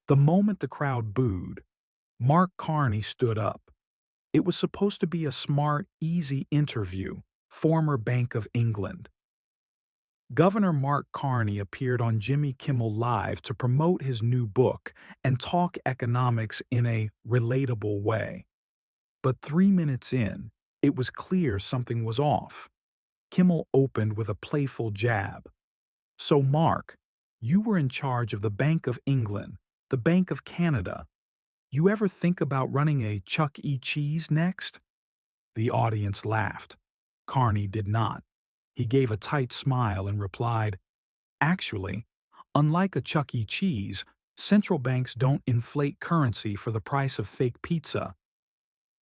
The moment the crowd booed, Mark Carney stood up. It was supposed to be a smart, easy interview, former Bank of England. Governor Mark Carney appeared on Jimmy Kimmel Live to promote his new book and talk economics in a relatable way. But 3 minutes in, it was clear something was off. Kimmel opened with a playful jab. So, Mark, you were in charge of the Bank of England, the Bank of Canada. You ever think about running a Chuck E. Cheese next? The audience laughed. Carney did not. He gave a tight smile and replied, Actually, unlike a Chuck E. Cheese, central banks don't inflate currency for the price of fake pizza.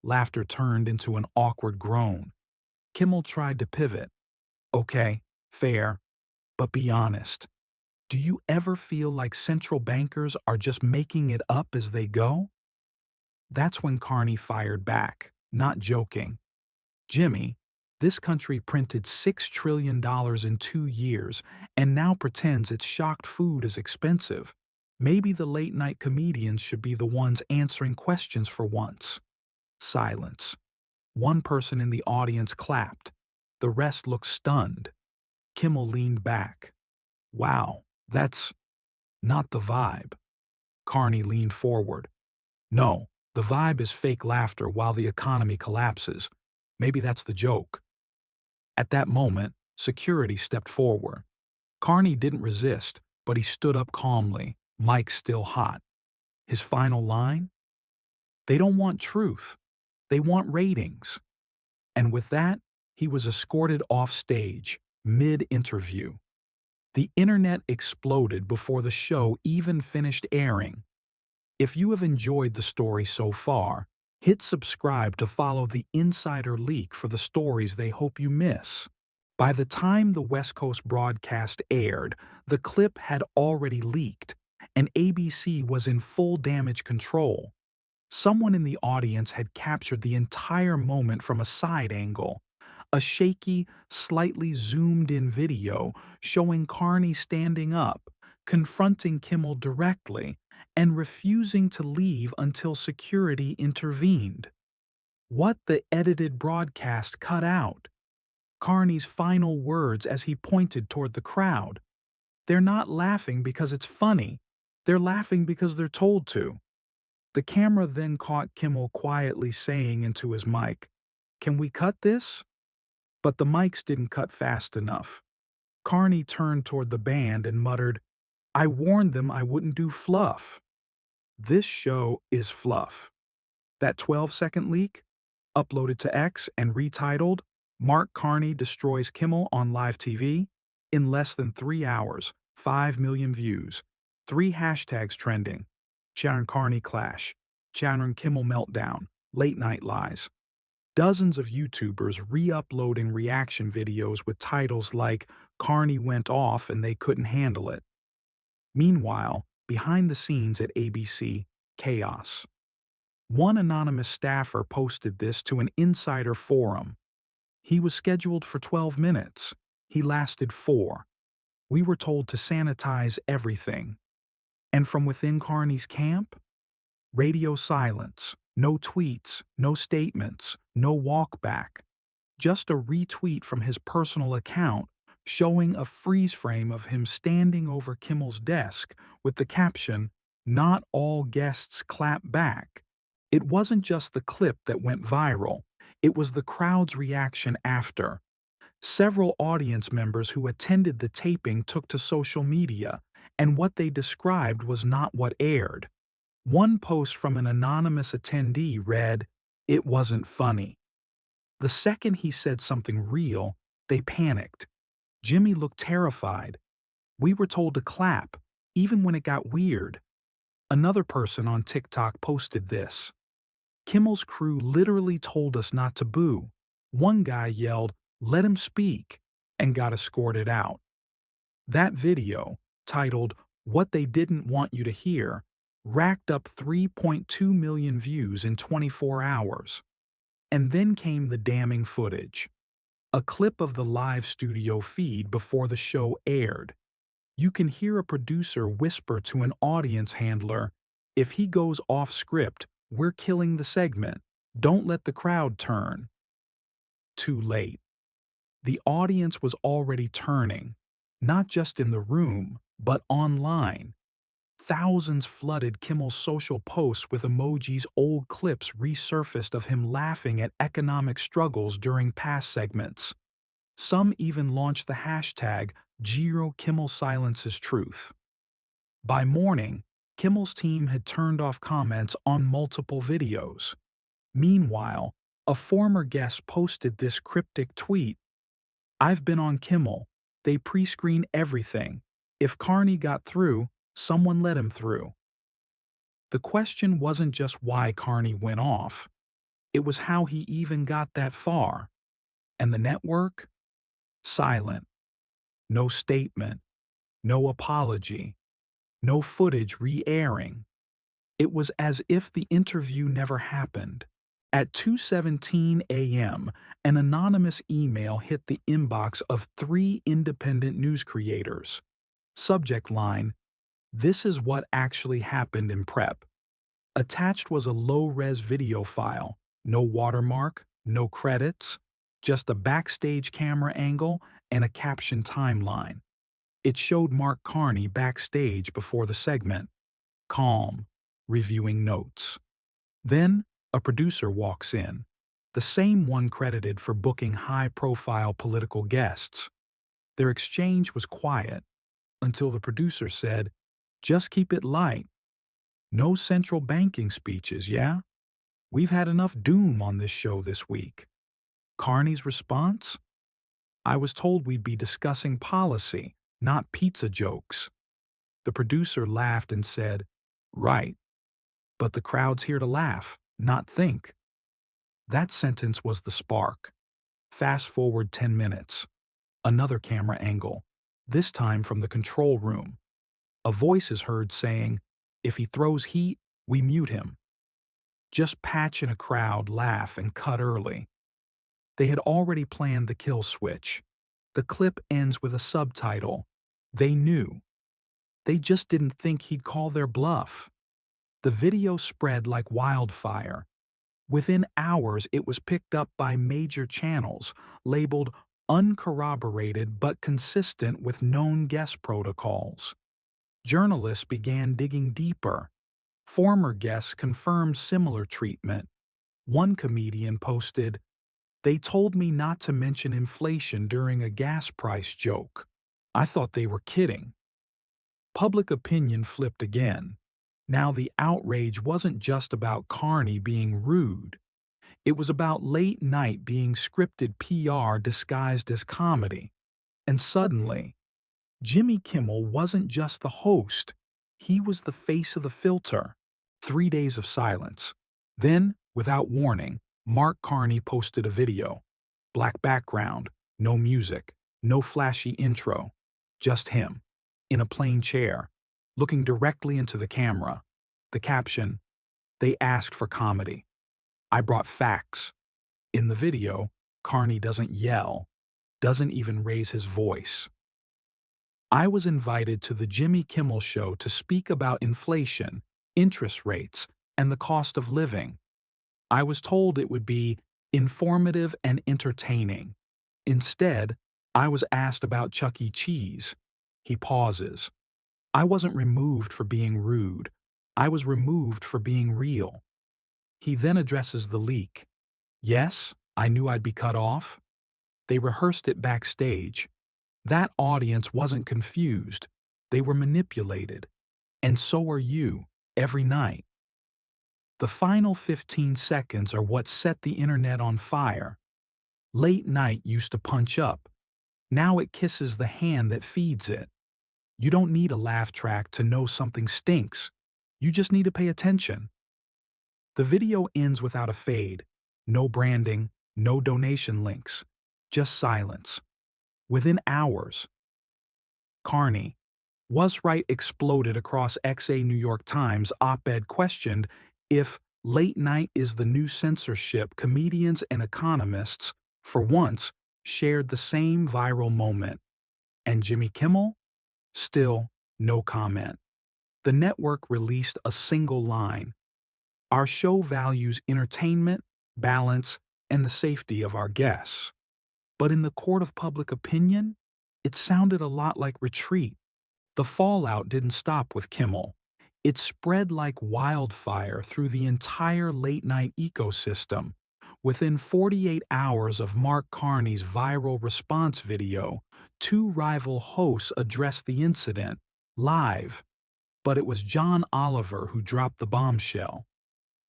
Laughter turned into an awkward groan. Kimmel tried to pivot. Okay, fair, but be honest. Do you ever feel like central bankers are just making it up as they go? That's when Carney fired back, not joking. Jimmy, this country printed $6 trillion in 2 years and now pretends its shocked food is expensive. Maybe the late-night comedians should be the ones answering questions for once. Silence. One person in the audience clapped. The rest looked stunned. Kimmel leaned back. Wow, that's not the vibe. Carney leaned forward. No, the vibe is fake laughter while the economy collapses. Maybe that's the joke. At that moment, security stepped forward. Carney didn't resist, but he stood up calmly, mic still hot. His final line? They don't want truth. They want ratings. And with that, he was escorted off stage, mid-interview. The internet exploded before the show even finished airing. If you have enjoyed the story so far, hit subscribe to follow the insider leak for the stories they hope you miss. By the time the West Coast broadcast aired, the clip had already leaked, and ABC was in full damage control. Someone in the audience had captured the entire moment from a side angle, a shaky, slightly zoomed-in video showing Carney standing up, confronting Kimmel directly, and refusing to leave until security intervened. What the edited broadcast cut out? Carney's final words as he pointed toward the crowd. They're not laughing because it's funny. They're laughing because they're told to. The camera then caught Kimmel quietly saying into his mic, Can we cut this? But the mics didn't cut fast enough. Carney turned toward the band and muttered, I warned them I wouldn't do fluff. This show is fluff. That 12-second leak, uploaded to X and retitled, Mark Carney Destroys Kimmel on Live TV, in less than 3 hours, 5 million views, 3 hashtags trending, Sharon Carney Clash, Sharon Kimmel Meltdown, Late Night Lies. Dozens of YouTubers re-uploading reaction videos with titles like Carney Went Off and They Couldn't Handle It. Meanwhile, behind the scenes at ABC, chaos. One anonymous staffer posted this to an insider forum. He was scheduled for 12 minutes. He lasted 4. We were told to sanitize everything. And from within Carney's camp? Radio silence, no tweets, no statements, no walkback. Just a retweet from his personal account showing a freeze frame of him standing over Kimmel's desk with the caption, Not all guests clap back. It wasn't just the clip that went viral, it was the crowd's reaction after. Several audience members who attended the taping took to social media, and what they described was not what aired. One post from an anonymous attendee read, It wasn't funny. The second he said something real, they panicked. Jimmy looked terrified. We were told to clap, even when it got weird. Another person on TikTok posted this. Kimmel's crew literally told us not to boo. One guy yelled, Let him speak, and got escorted out. That video, titled What They Didn't Want You to Hear, racked up 3.2 million views in 24 hours. And then came the damning footage. A clip of the live studio feed before the show aired. You can hear a producer whisper to an audience handler, If he goes off script, we're killing the segment. Don't let the crowd turn. Too late. The audience was already turning, not just in the room, but online. Thousands flooded Kimmel's social posts with emojis. Old clips resurfaced of him laughing at economic struggles during past segments. Some even launched the hashtag #Kimmel silences truth. By morning, Kimmel's team had turned off comments on multiple videos. Meanwhile, a former guest posted this cryptic tweet: "I've been on Kimmel. They pre-screen everything. If Carney got through, someone let him through." The question wasn't just why Carney went off. It was how he even got that far. And the network? Silent. No statement. No apology. No footage re-airing. It was as if the interview never happened. At 2:17 a.m., an anonymous email hit the inbox of 3 independent news creators. Subject line: "This is what actually happened in prep." Attached was a low-res video file, no watermark, no credits, just a backstage camera angle and a caption timeline. It showed Mark Carney backstage before the segment, calm, reviewing notes. Then, a producer walks in, the same one credited for booking high-profile political guests. Their exchange was quiet until the producer said, "Just keep it light. No central banking speeches, yeah? We've had enough doom on this show this week." Carney's response? "I was told we'd be discussing policy, not pizza jokes." The producer laughed and said, "Right. But the crowd's here to laugh, not think." That sentence was the spark. Fast forward 10 minutes. Another camera angle, this time from the control room. A voice is heard saying, "If he throws heat, we mute him." Just patch in a crowd, laugh, and cut early. They had already planned the kill switch. The clip ends with a subtitle. They knew. They just didn't think he'd call their bluff. The video spread like wildfire. Within hours, it was picked up by major channels, labeled uncorroborated but consistent with known guest protocols. Journalists began digging deeper. Former guests confirmed similar treatment. One comedian posted, "They told me not to mention inflation during a gas price joke. I thought they were kidding." Public opinion flipped again. Now the outrage wasn't just about Carney being rude. It was about late night being scripted PR disguised as comedy. And suddenly, Jimmy Kimmel wasn't just the host. He was the face of the filter. 3 days of silence. Then, without warning, Mark Carney posted a video. Black background, no music, no flashy intro. Just him, in a plain chair, looking directly into the camera. The caption: "They asked for comedy. I brought facts." In the video, Carney doesn't yell, doesn't even raise his voice. I was invited to the Jimmy Kimmel Show to speak about inflation, interest rates, and the cost of living. I was told it would be informative and entertaining. Instead, I was asked about Chuck E. Cheese. He pauses. I wasn't removed for being rude. I was removed for being real. He then addresses the leak. "Yes, I knew I'd be cut off." They rehearsed it backstage. That audience wasn't confused. They were manipulated. And so are you, every night. The final 15 seconds are what set the internet on fire. Late night used to punch up. Now it kisses the hand that feeds it. You don't need a laugh track to know something stinks. You just need to pay attention. The video ends without a fade. No branding, no donation links. Just silence. Within hours, Carney, "Was Right" exploded across XA. New York Times op-ed questioned if late night is the new censorship. Comedians and economists, for once, shared the same viral moment. And Jimmy Kimmel? Still, no comment. The network released a single line: "Our show values entertainment, balance, and the safety of our guests." But in the court of public opinion, it sounded a lot like retreat. The fallout didn't stop with Kimmel. It spread like wildfire through the entire late-night ecosystem. Within 48 hours of Mark Carney's viral response video, two rival hosts addressed the incident live. But it was John Oliver who dropped the bombshell.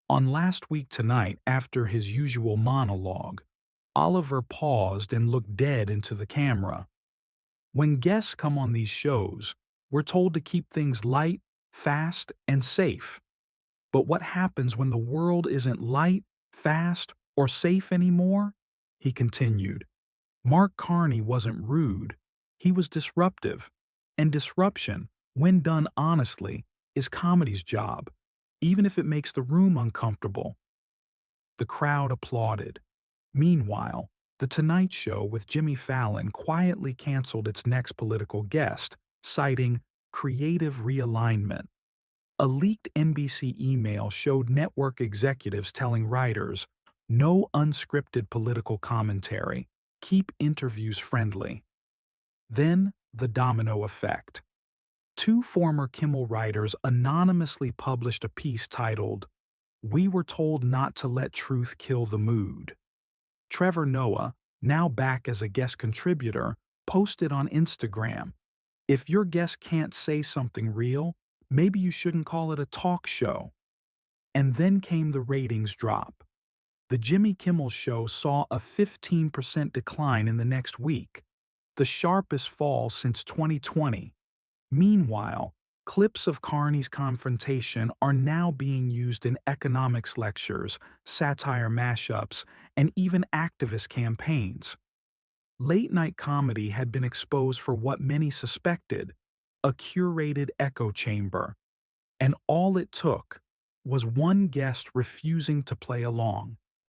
On Last Week Tonight, after his usual monologue, Oliver paused and looked dead into the camera. When guests come on these shows, we're told to keep things light, fast, and safe. But what happens when the world isn't light, fast, or safe anymore? He continued. Mark Carney wasn't rude. He was disruptive. And disruption, when done honestly, is comedy's job, even if it makes the room uncomfortable. The crowd applauded. Meanwhile, The Tonight Show with Jimmy Fallon quietly canceled its next political guest, citing creative realignment. A leaked NBC email showed network executives telling writers, "No unscripted political commentary. Keep interviews friendly." Then, the domino effect. Two former Kimmel writers anonymously published a piece titled, "We Were Told Not to Let Truth Kill the Mood." Trevor Noah, now back as a guest contributor, posted on Instagram, "If your guest can't say something real, maybe you shouldn't call it a talk show." And then came the ratings drop. The Jimmy Kimmel Show saw a 15% decline in the next week, the sharpest fall since 2020. Meanwhile, clips of Carney's confrontation are now being used in economics lectures, satire mashups, and even activist campaigns. Late-night comedy had been exposed for what many suspected, a curated echo chamber. And all it took was one guest refusing to play along.